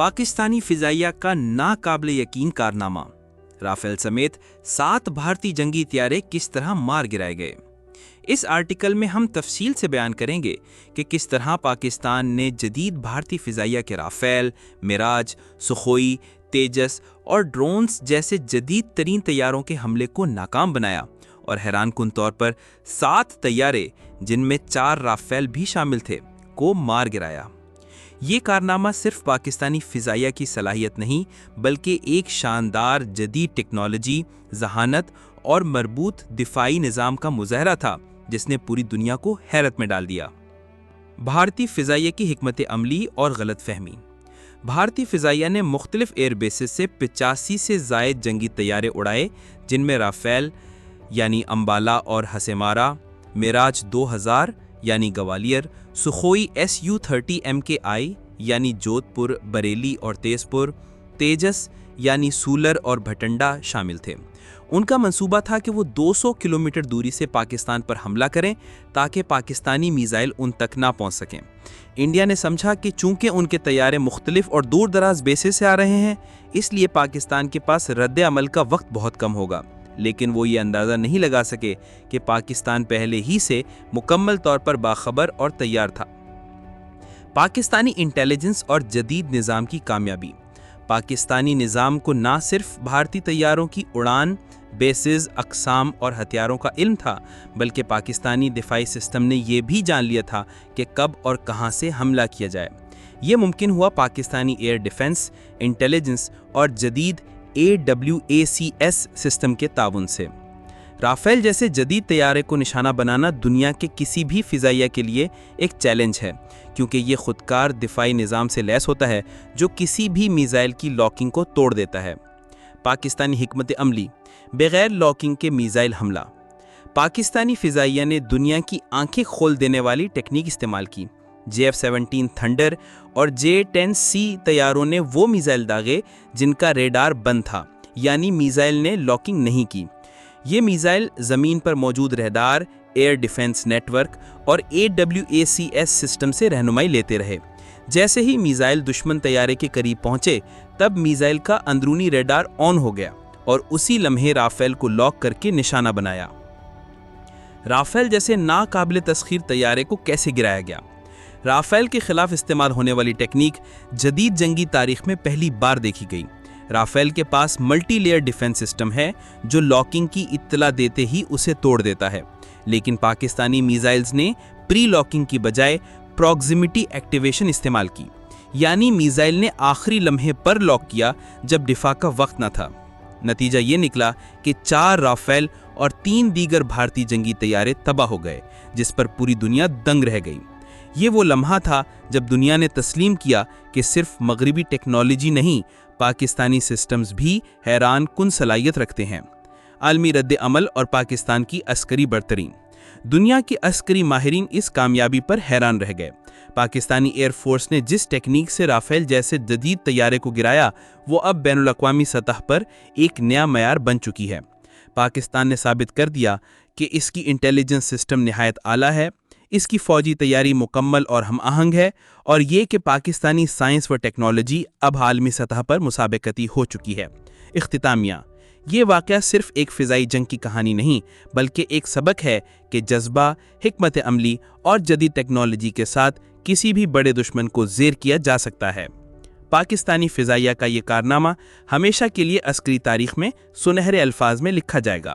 پاکستانی فضائیہ کا ناقابل یقین کارنامہ، رافیل سمیت 7 بھارتی جنگی طیارے کس طرح مار گرائے گئے۔ اس آرٹیکل میں ہم تفصیل سے بیان کریں گے کہ کس طرح پاکستان نے جدید بھارتی فضائیہ کے رافیل، میراج، سخوئی، تیجس اور ڈرونز جیسے جدید ترین طیاروں کے حملے کو ناکام بنایا اور حیران کن طور پر 7 طیارے، جن میں 4 رافیل بھی شامل تھے، کو مار گرایا۔ یہ کارنامہ صرف پاکستانی فضائیہ کی صلاحیت نہیں بلکہ ایک شاندار جدید ٹیکنالوجی، ذہانت اور مربوط دفاعی نظام کا مظاہرہ تھا جس نے پوری دنیا کو حیرت میں ڈال دیا۔ بھارتی فضائیہ کی حکمت عملی اور غلط فہمی۔ بھارتی فضائیہ نے مختلف ایئر بیسز سے 85 سے زائد جنگی طیارے اڑائے، جن میں رافیل یعنی امبالہ اور ہسیمارا، میراج 2000 یعنی گوالیر، سخوئی Su-30 MKI یعنی جودھ پور، بریلی اور تیز پور، تیجس یعنی سولر اور بھٹنڈا شامل تھے۔ ان کا منصوبہ تھا کہ وہ 200 کلومیٹر دوری سے پاکستان پر حملہ کریں تاکہ پاکستانی میزائل ان تک نہ پہنچ سکیں۔ انڈیا نے سمجھا کہ چونکہ ان کے طیارے مختلف اور دور دراز بیسز سے آ رہے ہیں، اس لیے پاکستان کے پاس رد عمل کا وقت بہت کم ہوگا، لیکن وہ یہ اندازہ نہیں لگا سکے کہ پاکستان پہلے ہی سے مکمل طور پر باخبر اور تیار تھا۔ پاکستانی انٹیلیجنس اور جدید نظام کی کامیابی۔ پاکستانی نظام کو نہ صرف بھارتی طیاروں کی اڑان، بیسز، اقسام اور ہتھیاروں کا علم تھا، بلکہ پاکستانی دفاعی سسٹم نے یہ بھی جان لیا تھا کہ کب اور کہاں سے حملہ کیا جائے۔ یہ ممکن ہوا پاکستانی ایئر ڈیفنس، انٹیلیجنس اور جدید AWACS سسٹم کے تعاون سے۔ رافیل جیسے جدید طیارے کو نشانہ بنانا دنیا کے کسی بھی فضائیہ کے لیے ایک چیلنج ہے، کیونکہ یہ خودکار دفاعی نظام سے لیس ہوتا ہے جو کسی بھی میزائل کی لاکنگ کو توڑ دیتا ہے۔ پاکستانی حکمت عملی۔ بغیر لاکنگ کے میزائل حملہ۔ پاکستانی فضائیہ نے دنیا کی آنکھیں کھول دینے والی ٹیکنیک استعمال کی۔ JF-17 تھنڈر اور J-10C طیاروں نے وہ میزائل داغے جن کا ریڈار بند تھا، یعنی میزائل نے لاکنگ نہیں کی۔ یہ میزائل زمین پر موجود radar, air defence network اور AWACS سسٹم سے رہنمائی لیتے رہے۔ جیسے ہی میزائل دشمن طیارے کے قریب پہنچے، تب میزائل کا اندرونی ریڈار آن ہو گیا اور اسی لمحے رافیل کو لاک کر کے نشانہ بنایا۔ رافیل جیسے ناقابل تسخیر طیارے کو کیسے گرایا گیا؟ رافیل کے خلاف استعمال ہونے والی ٹیکنیک جدید جنگی تاریخ میں پہلی بار دیکھی گئی۔ رافیل کے پاس ملٹی لیئر ڈیفنس سسٹم ہے جو لاکنگ کی اطلاع دیتے ہی اسے توڑ دیتا ہے، لیکن پاکستانی میزائلز نے پری لاکنگ کی بجائے پراکسیمیٹی ایکٹیویشن استعمال کی، یعنی میزائل نے آخری لمحے پر لاک کیا جب دفاع کا وقت نہ تھا۔ نتیجہ یہ نکلا کہ 4 رافیل اور 3 دیگر بھارتی جنگی طیارے تباہ ہو گئے، جس پر پوری دنیا دنگ رہ گئی۔ یہ وہ لمحہ تھا جب دنیا نے تسلیم کیا کہ صرف مغربی ٹیکنالوجی نہیں، پاکستانی سسٹمز بھی حیران کن صلاحیت رکھتے ہیں۔ عالمی رد عمل اور پاکستان کی عسکری برتری۔ دنیا کے عسکری ماہرین اس کامیابی پر حیران رہ گئے۔ پاکستانی ایئر فورس نے جس ٹیکنیک سے رافیل جیسے جدید طیارے کو گرایا، وہ اب بین الاقوامی سطح پر ایک نیا معیار بن چکی ہے۔ پاکستان نے ثابت کر دیا کہ اس کی انٹیلیجنس سسٹم نہایت اعلیٰ ہے، اس کی فوجی تیاری مکمل اور ہم آہنگ ہے، اور یہ کہ پاکستانی سائنس و ٹیکنالوجی اب عالمی سطح پر مسابقتی ہو چکی ہے۔ اختتامیہ۔ یہ واقعہ صرف ایک فضائی جنگ کی کہانی نہیں بلکہ ایک سبق ہے کہ جذبہ، حکمت عملی اور جدید ٹیکنالوجی کے ساتھ کسی بھی بڑے دشمن کو زیر کیا جا سکتا ہے۔ پاکستانی فضائیہ کا یہ کارنامہ ہمیشہ کے لیے عسکری تاریخ میں سنہرے الفاظ میں لکھا جائے گا۔